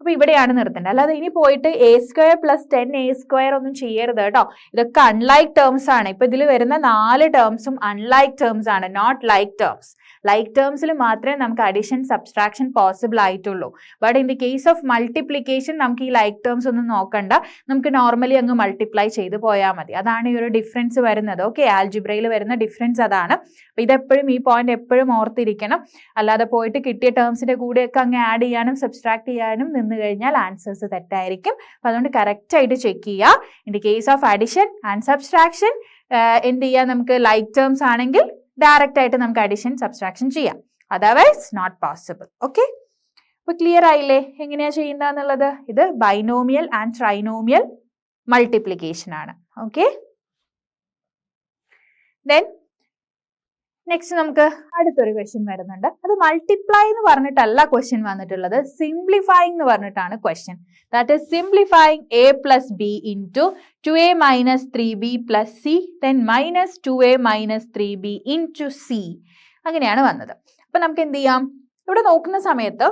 അപ്പോൾ ഇവിടെയാണ് നിർത്തേണ്ടത്. അല്ലാതെ ഇനി പോയിട്ട് a² + 10a² ഒന്നും ചെയ്യരുത് കേട്ടോ. ഇതൊക്കെ അൺലൈക്ക് ടേംസ് ആണ്. ഇപ്പൊ ഇതിൽ വരുന്ന 4 ടേംസും അൺലൈക്ക് ടേംസ് ആണ്, നോട്ട് ലൈക്ക് ടേംസ്. ലൈക്ക് ടേംസിൽ മാത്രമേ നമുക്ക് അഡിഷൻ സബ്സ്ട്രാക്ഷൻ പോസിബിൾ ആയിട്ടുള്ളൂ. But in the case of multiplication നമുക്ക് ഈ ലൈക്ക് ടേംസ് ഒന്നും നോക്കണ്ട, നമുക്ക് നോർമലി അങ്ങ് മൾട്ടിപ്ലൈ ചെയ്ത് പോയാൽ മതി. അതാണ് ഈ ഒരു ഡിഫറൻസ് വരുന്നത്. ഓക്കെ, ആൽജിബ്രയിൽ വരുന്ന ഡിഫറൻസ് അതാണ്. അപ്പോൾ ഇതെപ്പോഴും ഈ പോയിന്റ് എപ്പോഴും ഓർത്തിരിക്കണം. അല്ലാതെ പോയിട്ട് കിട്ടിയ ടേംസിന്റെ കൂടെയൊക്കെ അങ്ങ് ആഡ് ചെയ്യാനും സബ്സ്ട്രാക്ട് ചെയ്യാനും നിന്ന് കഴിഞ്ഞാൽ ആൻസേഴ്സ് തെറ്റായിരിക്കും. അപ്പോൾ അതുകൊണ്ട് കറക്റ്റ് ആയിട്ട് ചെക്ക് ചെയ്യുക. In the case of addition and subtraction എന്ത് ചെയ്യാം, നമുക്ക് ലൈക്ക് ടേംസ് ആണെങ്കിൽ ഡയറക്റ്റ് ആയിട്ട് നമുക്ക് അഡിഷൻ സബ്സ്ട്രാക്ഷൻ ചെയ്യാം, അതർവൈസ് നോട്ട് പോസിബിൾ. ഓക്കെ, അപ്പോൾ ക്ലിയർ ആയില്ലേ എങ്ങനെയാ ചെയ്യുന്നതെന്നുള്ളത്? ഇത് ബൈനോമിയൽ ആൻഡ് ട്രൈനോമിയൽ മൾട്ടിപ്ലിക്കേഷൻ ആണ്. ഓക്കെ, ദെൻ നെക്സ്റ്റ് നമുക്ക് അടുത്തൊരു ക്വസ്റ്റ്യൻ വരുന്നുണ്ട്. അത് മൾട്ടിപ്ലൈ എന്ന് പറഞ്ഞിട്ടല്ല ക്വസ്റ്റ്യൻ വന്നിട്ടുള്ളത്, സിംപ്ലിഫൈങ് എന്ന് പറഞ്ഞിട്ടാണ് question. That is simplifying a + b into 2a - 3b + c then minus 2a - 3b into c. അങ്ങനെയാണ് വന്നത്. അപ്പൊ നമുക്ക് എന്ത് ചെയ്യാം, ഇവിടെ നോക്കുന്ന സമയത്ത്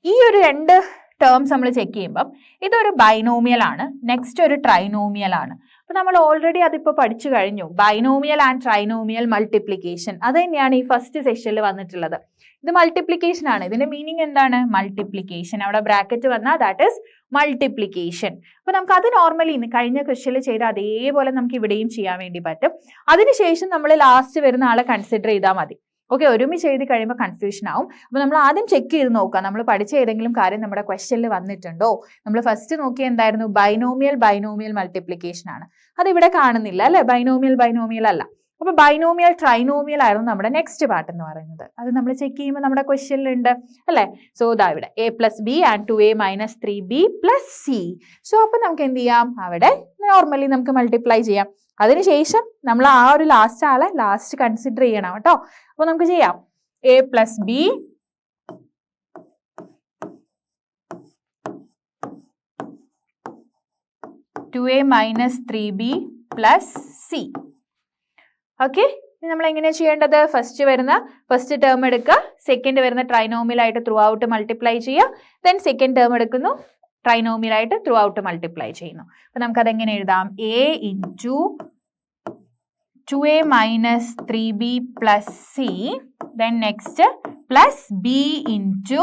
ഈ ഒരു 2 ടേംസ് നമ്മൾ ചെക്ക് ചെയ്യുമ്പം ഇതൊരു ബൈനോമിയൽ ആണ്, നെക്സ്റ്റ് ഒരു ട്രൈനോമിയൽ ആണ്. അപ്പൊ നമ്മൾ ഓൾറെഡി അതിപ്പോൾ പഠിച്ചു കഴിഞ്ഞു, ബൈനോമിയൽ ആൻഡ് ട്രൈനോമിയൽ മൾട്ടിപ്ലിക്കേഷൻ. അത് തന്നെയാണ് ഈ ഫസ്റ്റ് സെഷനിൽ വന്നിട്ടുള്ളത്. ഇത് മൾട്ടിപ്ലിക്കേഷൻ ആണ്. ഇതിന്റെ മീനിങ് എന്താണ്? മൾട്ടിപ്ലിക്കേഷൻ. അവിടെ ബ്രാക്കറ്റ് വന്നാൽ ദാറ്റ് ഈസ് മൾട്ടിപ്ലിക്കേഷൻ. അപ്പൊ നമുക്ക് അത് നോർമലി കഴിഞ്ഞ ക്വസ്റ്റ്യനിൽ ചെയ്ത അതേപോലെ നമുക്ക് ഇവിടെയും ചെയ്യാൻ വേണ്ടി പറ്റും. അതിനുശേഷം നമ്മൾ ലാസ്റ്റ് വരുന്ന ആളെ കൺസിഡർ ചെയ്താൽ മതി. ഓക്കെ, ഒരുമിച്ച് എഴുതി കഴിയുമ്പോൾ കൺഫ്യൂഷൻ ആവും. അപ്പോൾ നമ്മൾ ആദ്യം ചെക്ക് ചെയ്ത് നോക്കുക, നമ്മൾ പഠിച്ച ഏതെങ്കിലും കാര്യം നമ്മുടെ ക്വസ്റ്റ്യനിൽ വന്നിട്ടുണ്ടോ. നമ്മൾ ഫസ്റ്റ് നോക്കിയ എന്തായിരുന്നു? ബൈനോമിയൽ മൾട്ടിപ്ലിക്കേഷൻ ആണ്. അത് ഇവിടെ കാണുന്നില്ല അല്ലെ, ബൈനോമിയൽ അല്ല. അപ്പോൾ ബൈനോമിയൽ ട്രൈനോമിയൽ ആയിരുന്നു നമ്മുടെ നെക്സ്റ്റ് പാർട്ട് എന്ന് പറയുന്നത്. അത് നമ്മൾ ചെക്ക് ചെയ്യുമ്പോൾ നമ്മുടെ ക്വസ്റ്റ്യനിൽ ഉണ്ട് അല്ലേ. സോ ഇതാ ഇവിടെ a + b and 2a - 3b + c. So അപ്പോൾ നമുക്ക് എന്ത് ചെയ്യാം, അവിടെ നോർമലി നമുക്ക് മൾട്ടിപ്ലൈ ചെയ്യാം. അതിനുശേഷം നമ്മൾ ആ ഒരു ലാസ്റ്റ് ആളെ ലാസ്റ്റ് കൺസിഡർ ചെയ്യണം കേട്ടോ. അപ്പോൾ നമുക്ക് ചെയ്യാം a + b (2a - 3b + c). Okay, നമ്മൾ എങ്ങനെയാണ് ചെയ്യേണ്ടത്? ഫസ്റ്റ് ടേം എടുക്കുക, സെക്കൻഡ് വരുന്ന ട്രൈനോമിയൽ ആയിട്ട് ത്രൂ ഔട്ട് മൾട്ടിപ്ലൈ ചെയ്യുക. ദെൻ സെക്കൻഡ് ടേം എടുക്കുന്നു, ട്രൈനോമിയൽ ആയിട്ട് ത്രൂ ഔട്ട് മൾട്ടിപ്ലൈ ചെയ്യുന്നു. അപ്പൊ നമുക്ക് അതെങ്ങനെ എഴുതാം? a into 2a - 3b + c, then next plus b into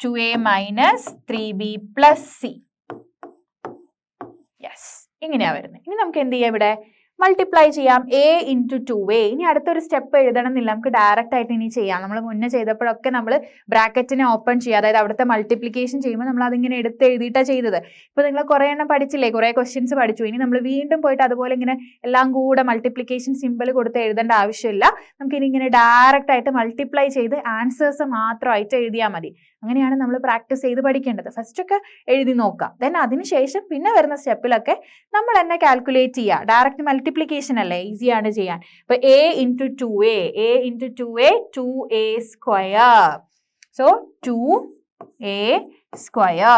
2a - 3b + c. Yes, ഇങ്ങനെയാ വരുന്നത്. ഇനി നമുക്ക് എന്ത് ചെയ്യാം, ഇവിടെ മൾട്ടിപ്ലൈ ചെയ്യാം a into 2a. ഇനി അടുത്തൊരു സ്റ്റെപ്പ് എഴുതണം എന്നില്ല, നമുക്ക് ഡയറക്റ്റ് ആയിട്ട് ഇനി ചെയ്യാം. നമ്മൾ മുന്നേ ചെയ്തപ്പോഴൊക്കെ നമ്മൾ ബ്രാക്കറ്റിനെ ഓപ്പൺ ചെയ്യുക, അതായത് അവിടുത്തെ മൾട്ടിപ്ലിക്കേഷൻ ചെയ്യുമ്പോൾ നമ്മൾ അതിങ്ങനെ എടുത്ത് എഴുതിയിട്ടാണ് ചെയ്തത്. ഇപ്പോൾ നിങ്ങൾ കുറേ എണ്ണം പഠിച്ചില്ലേ, കുറേ ക്വസ്റ്റ്യൻസ് പഠിച്ചു. ഇനി നമ്മൾ വീണ്ടും പോയിട്ട് അതുപോലെ ഇങ്ങനെ എല്ലാം കൂടെ മൾട്ടിപ്ലിക്കേഷൻ സിമ്പിൾ കൊടുത്ത് എഴുതേണ്ട ആവശ്യമില്ല. നമുക്കിനി ഇങ്ങനെ ഡയറക്റ്റ് ആയിട്ട് മൾട്ടിപ്ലൈ ചെയ്ത് ആൻസേഴ്സ് മാത്രമായിട്ട് എഴുതിയാൽ മതി. അങ്ങനെയാണ് നമ്മൾ പ്രാക്ടീസ് ചെയ്ത് പഠിക്കേണ്ടത്. ഫസ്റ്റൊക്കെ എഴുതി നോക്കാം, ദെൻ അതിനുശേഷം പിന്നെ വരുന്ന സ്റ്റെപ്പിലൊക്കെ നമ്മൾ തന്നെ കാൽക്കുലേറ്റ് ചെയ്യുക. ഡയറക്റ്റ് മൾട്ടിപ്ലിക്കേഷൻ അല്ലേ, ഈസിയാണ് ചെയ്യാൻ. ഇപ്പൊ a into 2a 2a². So 2a².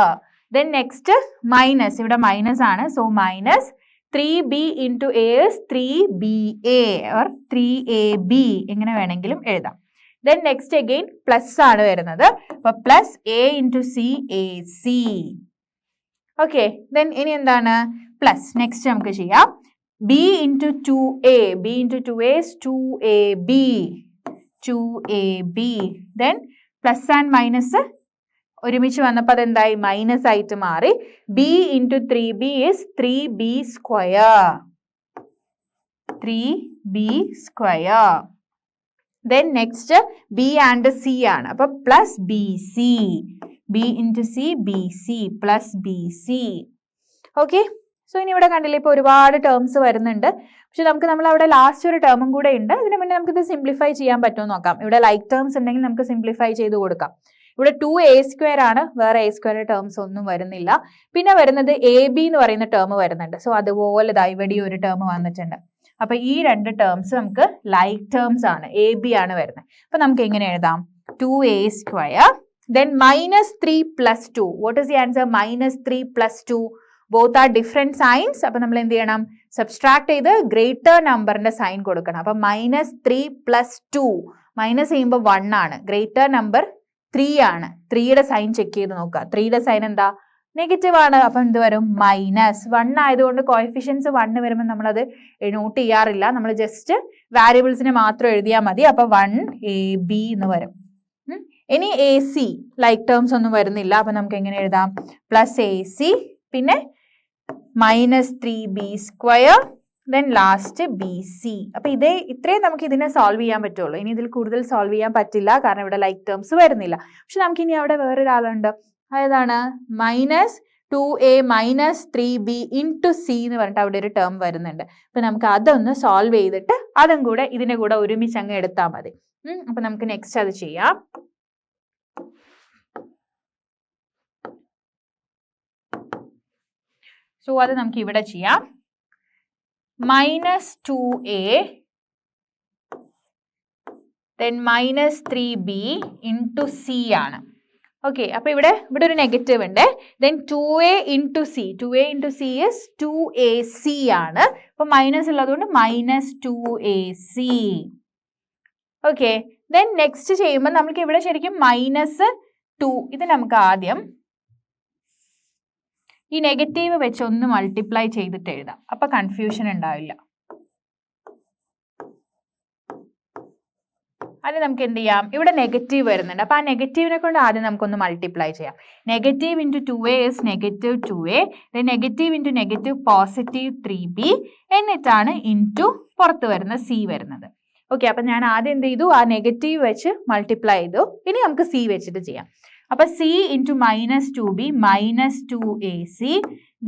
Then next minus, ഇവിടെ മൈനസ് ആണ്. So minus 3b into a is 3ba or 3ab, എങ്ങനെ വേണമെങ്കിലും എഴുതാം. Then next again plus ആണ് വരുന്നത്. അപ്പോൾ plus a into c ac. Okay, then ഇനി എന്താണ്? plus. Next നമുക്ക് ചെയ്യാം b into 2a. b into 2a is 2ab. 2ab. Then plus and minus ഒരുമിച്ച് വന്നപ്പോൾ അതെന്തായി? മൈനസ് ആയിട്ട് മാറി. b into 3b is 3b². 3b². Then next b and c ആണ്. അപ്പോൾ plus bc. b into c bc plus bc. Okay, so ഇനി ഇവിടെ കണ്ടില്ലേ, ഇപ്പോൾ ഒരുപാട് ടേംസ് വരുന്നുണ്ട്. പക്ഷെ നമ്മൾ അവിടെ ലാസ്റ്റ് ഒരു ടേമും കൂടെ ഉണ്ട്. അതിന് മുന്നേ നമുക്കിത് സിംപ്ലിഫൈ ചെയ്യാൻ പറ്റുമോ നോക്കാം. ഇവിടെ ലൈക്ക് ടേംസ് ഉണ്ടെങ്കിൽ നമുക്ക് സിംപ്ലിഫൈ ചെയ്ത് കൊടുക്കാം. ഇവിടെ 2a² ആണ്, വേറെ a² ടേംസ് ഒന്നും വരുന്നില്ല. പിന്നെ വരുന്നത് ab എന്ന് പറയുന്ന ടേം വരുന്നുണ്ട്. സോ അതുപോലെ ഇവിടെ ഒരു ടേം വന്നിട്ടുണ്ട്. അപ്പൊ ഈ രണ്ട് ടേംസ് നമുക്ക് ലൈക്ക് ടേംസ് ആണ്, എ ബി ആണ് വരുന്നത്. അപ്പൊ നമുക്ക് എങ്ങനെ എഴുതാം? 2a². Then -3 + 2. What is the answer? -3 + 2. Both are different signs. അപ്പൊ നമ്മൾ എന്ത് ചെയ്യണം? സബ്സ്ട്രാക്ട് ചെയ്ത് ഗ്രേറ്റർ നമ്പറിന്റെ സൈൻ കൊടുക്കണം. അപ്പൊ -3 + 2 മൈനസ് ചെയ്യുമ്പോൾ 1 ആണ്. ഗ്രേറ്റർ നമ്പർ 3 ആണ്. 3യുടെ സൈൻ ചെക്ക് ചെയ്ത് നോക്കുക. 3യുടെ സൈൻ എന്താ? നെഗറ്റീവ് ആണ്. അപ്പം എന്ത് വരും? മൈനസ് 1 ആയതുകൊണ്ട് കോഎഫിഷ്യൻസ് 1 വരുമ്പോൾ നമ്മളത് നോട്ട് ചെയ്യാറില്ല. നമ്മൾ ജസ്റ്റ് വാരിയബിൾസിനെ മാത്രം എഴുതിയാൽ മതി. അപ്പം 1AB എന്ന് വരും. ഇനി AC ലൈക്ക് ടേംസ് ഒന്നും വരുന്നില്ല. അപ്പം നമുക്ക് എങ്ങനെ എഴുതാം? പ്ലസ് AC പിന്നെ -3B² ദെൻ ലാസ്റ്റ് BC. അപ്പം ഇത്രയും നമുക്ക് ഇതിനെ സോൾവ് ചെയ്യാൻ പറ്റുള്ളൂ. ഇനി ഇതിൽ കൂടുതൽ സോൾവ് ചെയ്യാൻ പറ്റില്ല, കാരണം ഇവിടെ ലൈക്ക് ടേംസ് വരുന്നില്ല. പക്ഷെ നമുക്ക് ഇനി അവിടെ വേറൊരാളുണ്ട്. അതാണ് -2A -3B × C എന്ന് പറഞ്ഞിട്ട് അവിടെ ഒരു ടേം വരുന്നുണ്ട്. അപ്പൊ നമുക്ക് അതൊന്ന് സോൾവ് ചെയ്തിട്ട് അതും കൂടെ ഇതിന്റെ കൂടെ ഒരുമിച്ച് അങ്ങ് എടുത്താൽ മതി. അപ്പൊ നമുക്ക് നെക്സ്റ്റ് അത് ചെയ്യാം. സോ അത് നമുക്ക് ഇവിടെ ചെയ്യാം. -2A then -3B × C ആണ്. ഓക്കെ, അപ്പൊ ഇവിടെ ഒരു നെഗറ്റീവ് ഉണ്ട്. Then 2A × C. 2A × C is 2AC ആണ്. അപ്പൊ മൈനസ് ഉള്ളതുകൊണ്ട് -2AC. ഓക്കെ, ദെൻ നെക്സ്റ്റ് ചെയ്യുമ്പോൾ നമുക്ക് ഇവിടെ ശരിക്കും -2 ഇത് നമുക്ക് ആദ്യം ഈ നെഗറ്റീവ് വെച്ച് ഒന്ന് മൾട്ടിപ്ലൈ ചെയ്തിട്ട് എഴുതാം. അപ്പൊ കൺഫ്യൂഷൻ ഉണ്ടാവില്ല. അത് നമുക്ക് എന്ത് ചെയ്യാം? ഇവിടെ നെഗറ്റീവ് വരുന്നുണ്ട്. അപ്പൊ ആ നെഗറ്റീവിനെ കൊണ്ട് ആദ്യം നമുക്കൊന്ന് മൾട്ടിപ്ലൈ ചെയ്യാം. Negative × 2A is -2A. Negative × +3B എന്നിട്ടാണ് ഇൻറ്റു പുറത്ത് വരുന്ന C വരുന്നത്. ഓക്കെ, അപ്പൊ ഞാൻ ആദ്യം എന്ത് ചെയ്തു? ആ നെഗറ്റീവ് വെച്ച് മൾട്ടിപ്ലൈ ചെയ്തു. ഇനി നമുക്ക് C വെച്ചിട്ട് ചെയ്യാം. അപ്പൊ C × -2B -2AC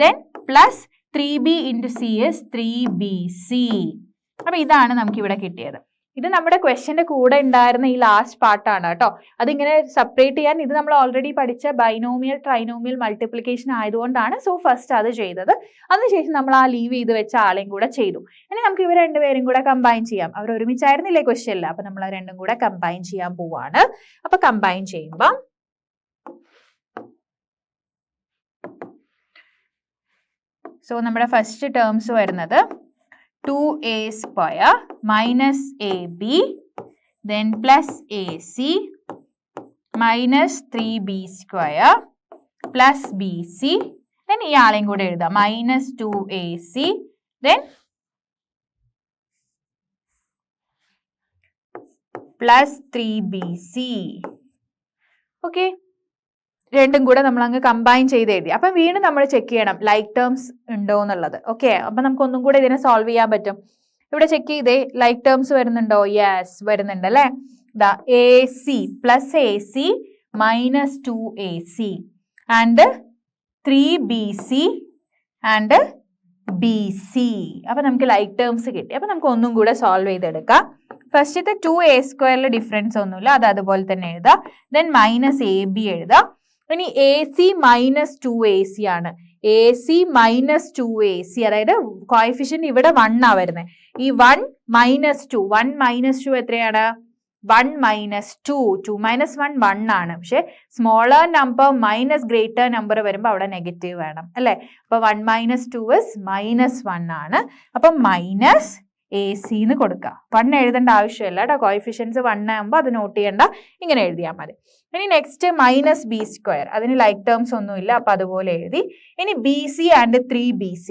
then +3B × C is 3BC. അപ്പൊ ഇതാണ് നമുക്ക് ഇവിടെ കിട്ടിയത്. ഇത് നമ്മുടെ ക്വസ്റ്റ്യന്റെ കൂടെ ഉണ്ടായിരുന്ന ഈ ലാസ്റ്റ് പാർട്ടാണ് കേട്ടോ. അതിങ്ങനെ സെപ്പറേറ്റ് ചെയ്യാൻ ഇത് നമ്മൾ ഓൾറെഡി പഠിച്ച ബൈനോമിയൽ ട്രൈനോമിയൽ മൾട്ടിപ്ലിക്കേഷൻ ആയതുകൊണ്ടാണ് സോ ഫസ്റ്റ് അത് ചെയ്തത്. അതിനുശേഷം നമ്മൾ ആ ലീവ് ചെയ്ത് വെച്ച ആളെയും കൂടെ ചെയ്തു. ഇനി നമുക്ക് ഇവർ രണ്ടുപേരും കൂടെ കമ്പൈൻ ചെയ്യാം. അവർ ഒരുമിച്ചായിരുന്നില്ലേ ക്വസ്റ്റ്യനിൽ? അപ്പൊ നമ്മൾ ആ രണ്ടും കൂടെ കമ്പൈൻ ചെയ്യാൻ പോവാണ്. അപ്പൊ കമ്പൈൻ ചെയ്യുമ്പോൾ സോ നമ്മുടെ ഫസ്റ്റ് ടേംസ് വരുന്നത് 2A² -AB then +AC -3B² +BC then ഈ ആളെയും കൂടെ എഴുതാം -2AC then +3BC. ഓക്കെ, രണ്ടും കൂടെ നമ്മൾ അങ്ങ് കമ്പൈൻ ചെയ്ത് എഴുതി. അപ്പം വീണ്ടും നമ്മൾ ചെക്ക് ചെയ്യണം ലൈക്ക് ടേംസ് ഉണ്ടോ എന്നുള്ളത്. ഓക്കെ, അപ്പം നമുക്ക് ഒന്നും കൂടെ ഇതിനെ സോൾവ് ചെയ്യാൻ പറ്റും. ഇവിടെ ചെക്ക് ചെയ്തേ, ലൈക്ക് ടേംസ് വരുന്നുണ്ടോ? യെസ്, വരുന്നുണ്ട് അല്ലേ. AC +AC -2AC and 3BC and BC. അപ്പൊ നമുക്ക് ലൈക്ക് ടേംസ് കിട്ടി. അപ്പൊ നമുക്ക് ഒന്നും കൂടെ സോൾവ് ചെയ്തെടുക്കാം. ഫസ്റ്റത്തെ 2A² ഡിഫറൻസ് ഒന്നുമില്ല, അത് അതുപോലെ തന്നെ എഴുതാം. ദെൻ -AB എഴുതാം. ഇനി AC -2AC ആണ്. AC -2AC അതായത് കോഎഫിഷ്യന്റ് ഇവിടെ 1 ആ വരുന്നത്. ഈ 1 -2 എത്രയാണ്? 1 -2 2 - 1 1 ആണ്. പക്ഷെ smaller number minus greater number വരുമ്പോൾ അവിടെ നെഗറ്റീവ് വേണം അല്ലെ. അപ്പൊ 1 - 2 is -1 ആണ്. അപ്പൊ -AC എന്ന് കൊടുക്കുക. 1 എഴുതേണ്ട ആവശ്യമില്ല കേട്ടോ. കോഎഫിഷ്യൻസ് 1 ആകുമ്പോൾ അത് നോട്ട് ചെയ്യേണ്ട, ഇങ്ങനെ എഴുതിയാൽ മതി. ഇനി നെക്സ്റ്റ് -B², അതിന് ലൈക്ക് ടേംസ് ഒന്നുമില്ല, അപ്പൊ അതുപോലെ എഴുതി. ഇനി BC and 3BC.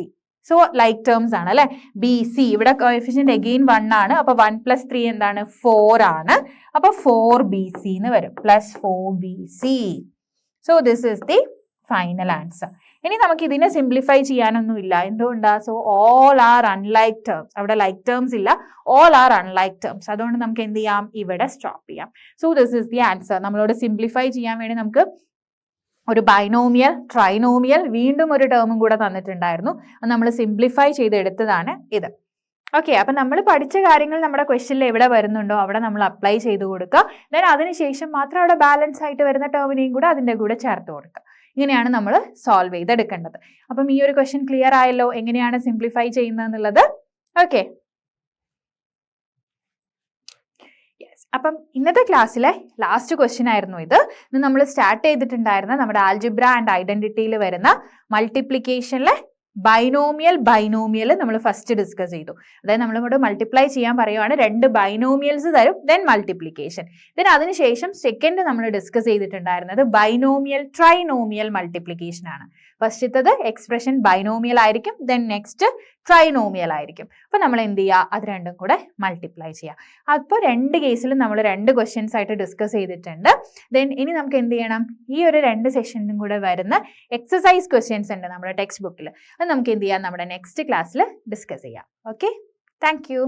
So like terms ആണ് അല്ലെ. BC ഇവിടെ കോഎഫിഷ്യന്റ് അഗെയിൻ 1 ആണ്. അപ്പൊ 1 + 3 എന്താണ്? 4 ആണ്. അപ്പൊ 4BC എന്ന് വരും, +4BC. So this is the final answer. ഇനി നമുക്ക് ഇതിനെ സിംപ്ലിഫൈ ചെയ്യാനൊന്നുമില്ല. എന്തുകൊണ്ടാ? So all are unlike terms. അവിടെ ലൈക്ക് ടേംസ് ഇല്ല, ഓൾ ആർ അൺലൈക്ക് ടേംസ്. അതുകൊണ്ട് നമുക്ക് എന്ത് ചെയ്യാം? ഇവിടെ സ്റ്റോപ്പ് ചെയ്യാം. So this is the answer. നമ്മളോട് സിംപ്ലിഫൈ ചെയ്യാൻ വേണ്ടി നമുക്ക് ഒരു ബൈനോമിയൽ, ട്രൈനോമിയൽ, വീണ്ടും ഒരു ടേമും കൂടെ തന്നിട്ടുണ്ടായിരുന്നു. അത് നമ്മൾ സിംപ്ലിഫൈ ചെയ്തെടുത്തതാണ് ഇത്. ഓക്കെ, അപ്പൊ നമ്മൾ പഠിച്ച കാര്യങ്ങൾ നമ്മുടെ ക്വസ്റ്റ്യനിൽ എവിടെ വരുന്നുണ്ടോ അവിടെ നമ്മൾ അപ്ലൈ ചെയ്ത് കൊടുക്കുക. ദെൻ അതിനുശേഷം മാത്രം അവിടെ ബാലൻസ് ആയിട്ട് വരുന്ന ടേമിനെയും കൂടെ അതിൻ്റെ കൂടെ ചേർത്ത് കൊടുക്കുക. ഇങ്ങനെയാണ് നമ്മൾ സോൾവ് ചെയ്തെടുക്കേണ്ടത്. അപ്പം ഈ ഒരു ക്വസ്റ്റ്യൻ ക്ലിയർ ആയല്ലോ, എങ്ങനെയാണ് സിംപ്ലിഫൈ ചെയ്യുന്നത് എന്നുള്ളത്. ഓക്കെ, അപ്പം ഇന്നത്തെ ക്ലാസ്സിലെ ലാസ്റ്റ് ക്വസ്റ്റ്യൻ ആയിരുന്നു ഇത്. നമ്മൾ സ്റ്റാർട്ട് ചെയ്തിട്ടുണ്ടായിരുന്ന നമ്മുടെ ആൽജിബ്ര ആൻഡ് ഐഡന്റിറ്റിയിൽ വരുന്ന മൾട്ടിപ്ലിക്കേഷനിലെ ബൈനോമിയൽ നമ്മൾ ഫസ്റ്റ് ഡിസ്കസ് ചെയ്തു. അതായത് നമ്മളിങ്ങോട്ട് മൾട്ടിപ്ലൈ ചെയ്യാൻ പറയുവാണ്, രണ്ട് ബൈനോമിയൽസ് തരും, ദെൻ മൾട്ടിപ്ലിക്കേഷൻ. ദെൻ അതിനുശേഷം സെക്കൻഡ് നമ്മൾ ഡിസ്കസ് ചെയ്തിട്ടുണ്ടായിരുന്നത് ബൈനോമിയൽ ട്രൈനോമിയൽ മൾട്ടിപ്ലിക്കേഷൻ ആണ്. ഫസ്റ്റത്തത് എക്സ്പ്രഷൻ ബൈനോമിയൽ ആയിരിക്കും, ദെൻ നെക്സ്റ്റ് ട്രൈനോമിയൽ ആയിരിക്കും. അപ്പോൾ നമ്മൾ എന്ത് ചെയ്യുക, അത് രണ്ടും കൂടെ മൾട്ടിപ്ലൈ ചെയ്യുക. അപ്പോൾ രണ്ട് കേസിലും നമ്മൾ രണ്ട് ക്വസ്റ്റ്യൻസ് ആയിട്ട് ഡിസ്കസ് ചെയ്തിട്ടുണ്ട്. ദെൻ ഇനി നമുക്ക് എന്ത് ചെയ്യണം, ഈ ഒരു രണ്ട് സെഷനിലും കൂടെ വരുന്ന എക്സസൈസ് ക്വസ്റ്റ്യൻസ് ഉണ്ട് നമ്മുടെ ടെക്സ്റ്റ് ബുക്കിൽ. അത് നമുക്ക് എന്ത് ചെയ്യാം, നമ്മുടെ നെക്സ്റ്റ് ക്ലാസ്സിൽ ഡിസ്കസ് ചെയ്യാം. Okay, thank you.